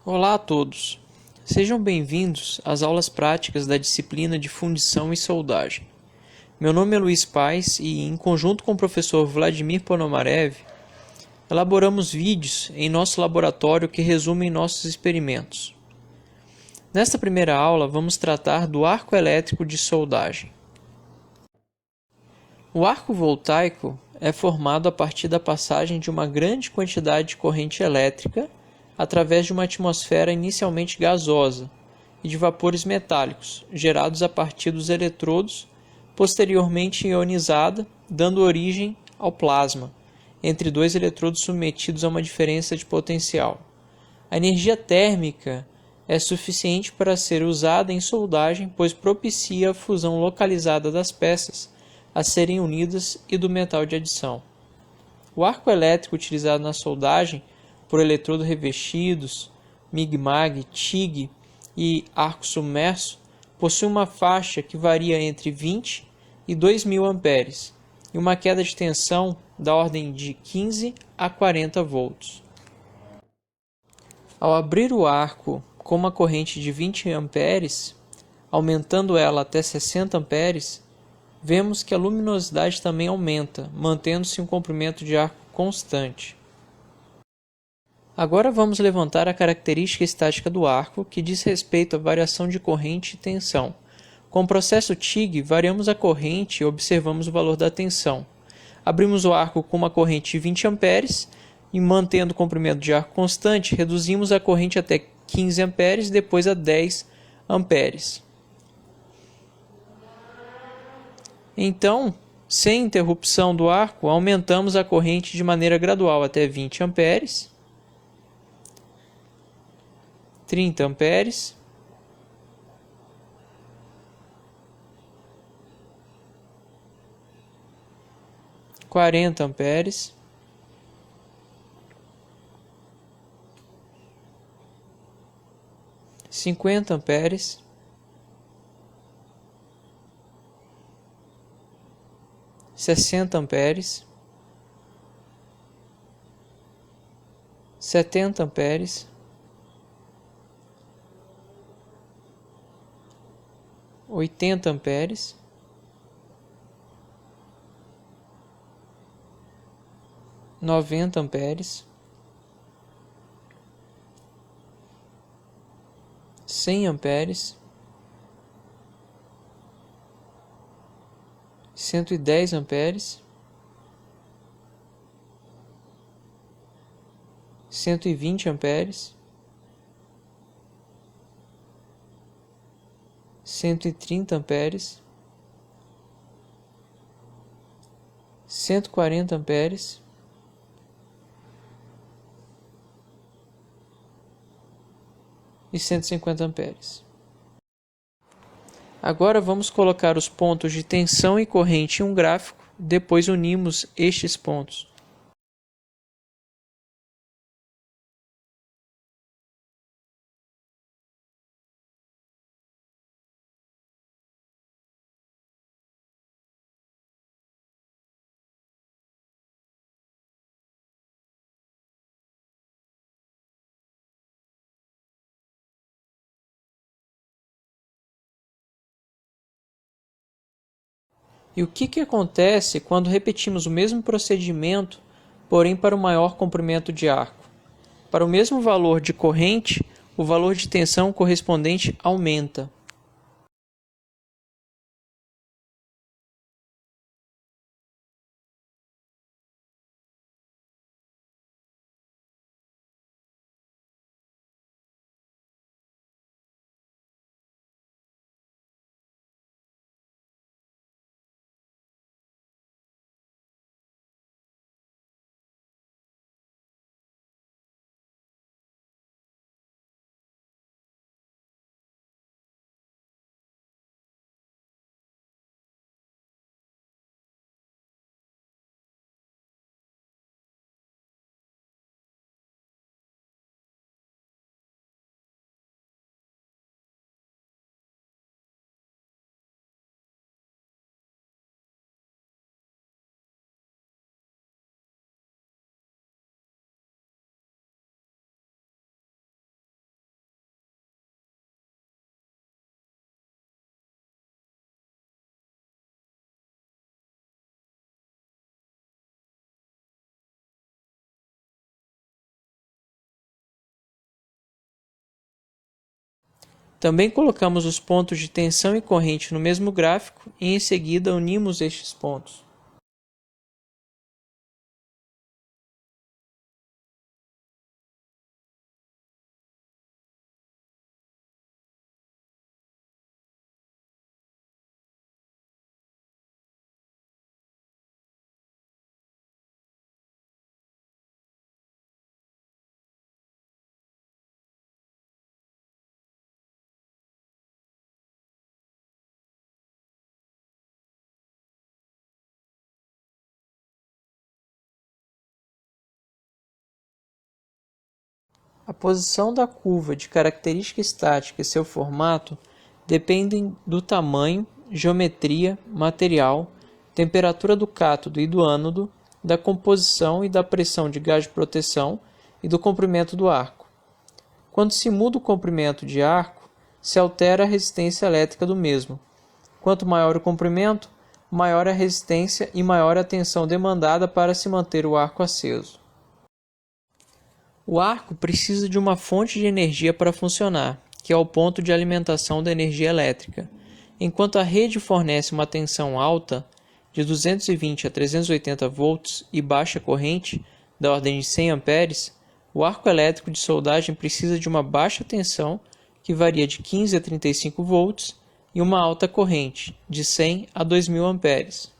Olá a todos, sejam bem-vindos às aulas práticas da disciplina de Fundição e Soldagem. Meu nome é Luiz Paes e, em conjunto com o professor Vladimir Ponomarev, elaboramos vídeos em nosso laboratório que resumem nossos experimentos. Nesta primeira aula, vamos tratar do arco elétrico de soldagem. O arco voltaico é formado a partir da passagem de uma grande quantidade de corrente elétrica através de uma atmosfera inicialmente gasosa e de vapores metálicos, gerados a partir dos eletrodos, posteriormente ionizada, dando origem ao plasma, entre dois eletrodos submetidos a uma diferença de potencial. A energia térmica é suficiente para ser usada em soldagem, pois propicia a fusão localizada das peças a serem unidas e do metal de adição. O arco elétrico utilizado na soldagem por eletrodo revestidos, MIG-MAG, TIG e arco submerso possui uma faixa que varia entre 20 e 2.000 amperes e uma queda de tensão da ordem de 15 a 40 volts. Ao abrir o arco com uma corrente de 20 amperes, aumentando ela até 60 amperes, vemos que a luminosidade também aumenta, mantendo-se um comprimento de arco constante. Agora vamos levantar a característica estática do arco, que diz respeito à variação de corrente e tensão. Com o processo TIG, variamos a corrente e observamos o valor da tensão. Abrimos o arco com uma corrente de 20 amperes e, mantendo o comprimento de arco constante, reduzimos a corrente até 15 amperes e depois a 10 amperes. Então, sem interrupção do arco, aumentamos a corrente de maneira gradual até 20 amperes, 30 amperes, 40 amperes, 50 amperes, 60 amperes, 70 amperes, 80 amperes, 90 amperes, 100 amperes, 110 amperes, 120 amperes, 130 amperes, 140 amperes, e 150 amperes. Agora vamos colocar os pontos de tensão e corrente em um gráfico, depois unimos estes pontos. E o que acontece quando repetimos o mesmo procedimento, porém para um maior comprimento de arco? Para o mesmo valor de corrente, o valor de tensão correspondente aumenta. Também colocamos os pontos de tensão e corrente no mesmo gráfico e em seguida unimos estes pontos. A posição da curva de característica estática e seu formato dependem do tamanho, geometria, material, temperatura do cátodo e do ânodo, da composição e da pressão de gás de proteção e do comprimento do arco. Quando se muda o comprimento de arco, se altera a resistência elétrica do mesmo. Quanto maior o comprimento, maior a resistência e maior a tensão demandada para se manter o arco aceso. O arco precisa de uma fonte de energia para funcionar, que é o ponto de alimentação da energia elétrica. Enquanto a rede fornece uma tensão alta, de 220 a 380 volts e baixa corrente, da ordem de 100 amperes, o arco elétrico de soldagem precisa de uma baixa tensão, que varia de 15 a 35 volts, e uma alta corrente, de 100 a 2000 amperes.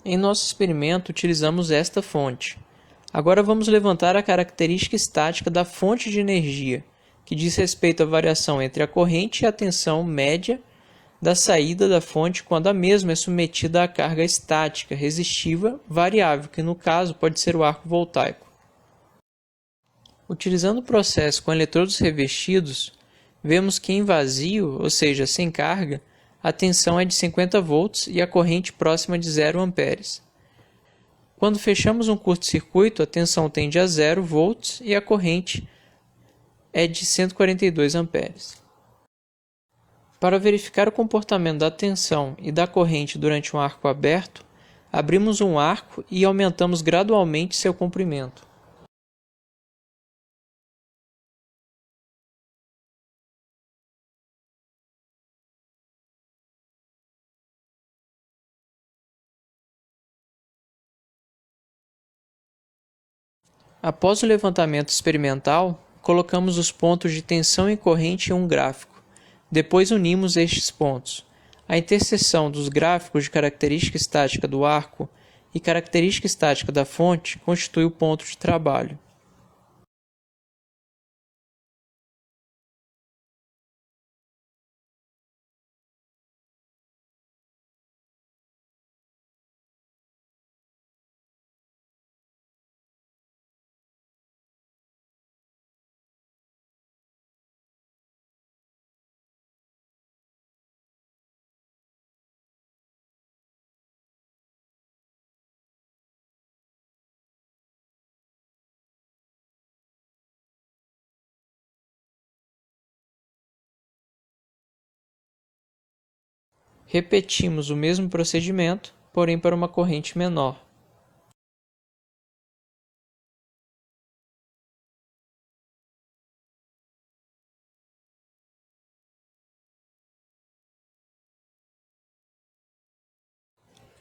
Em nosso experimento, utilizamos esta fonte. Agora vamos levantar a característica estática da fonte de energia, que diz respeito à variação entre a corrente e a tensão média da saída da fonte quando a mesma é submetida à carga estática resistiva variável, que no caso pode ser o arco voltaico. Utilizando o processo com eletrodos revestidos, vemos que em vazio, ou seja, sem carga, a tensão é de 50 volts e a corrente próxima de 0 amperes. Quando fechamos um curto-circuito, a tensão tende a 0 volts e a corrente é de 142 amperes. Para verificar o comportamento da tensão e da corrente durante um arco aberto, abrimos um arco e aumentamos gradualmente seu comprimento. Após o levantamento experimental, colocamos os pontos de tensão e corrente em um gráfico. Depois unimos estes pontos. A interseção dos gráficos de característica estática do arco e característica estática da fonte constitui o ponto de trabalho. Repetimos o mesmo procedimento, porém para uma corrente menor.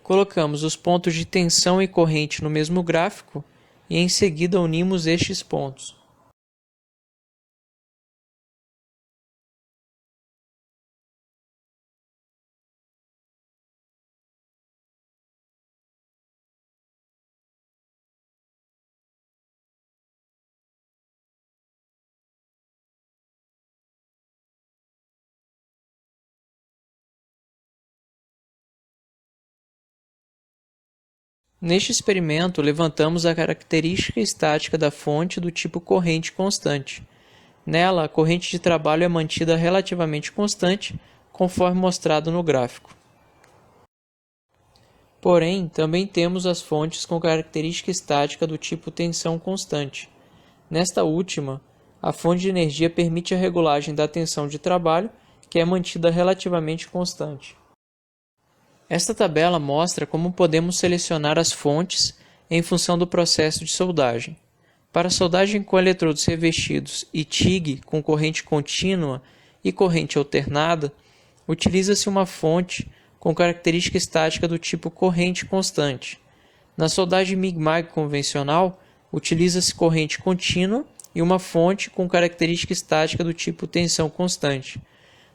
Colocamos os pontos de tensão e corrente no mesmo gráfico e em seguida unimos estes pontos. Neste experimento, levantamos a característica estática da fonte do tipo corrente constante. Nela, a corrente de trabalho é mantida relativamente constante, conforme mostrado no gráfico. Porém, também temos as fontes com característica estática do tipo tensão constante. Nesta última, a fonte de energia permite a regulagem da tensão de trabalho, que é mantida relativamente constante. Esta tabela mostra como podemos selecionar as fontes em função do processo de soldagem. Para soldagem com eletrodos revestidos e TIG com corrente contínua e corrente alternada, utiliza-se uma fonte com característica estática do tipo corrente constante. Na soldagem MIG-MAG convencional, utiliza-se corrente contínua e uma fonte com característica estática do tipo tensão constante.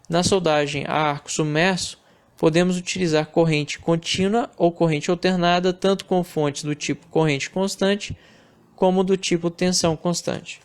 Na soldagem a arco submerso, podemos utilizar corrente contínua ou corrente alternada tanto com fontes do tipo corrente constante como do tipo tensão constante.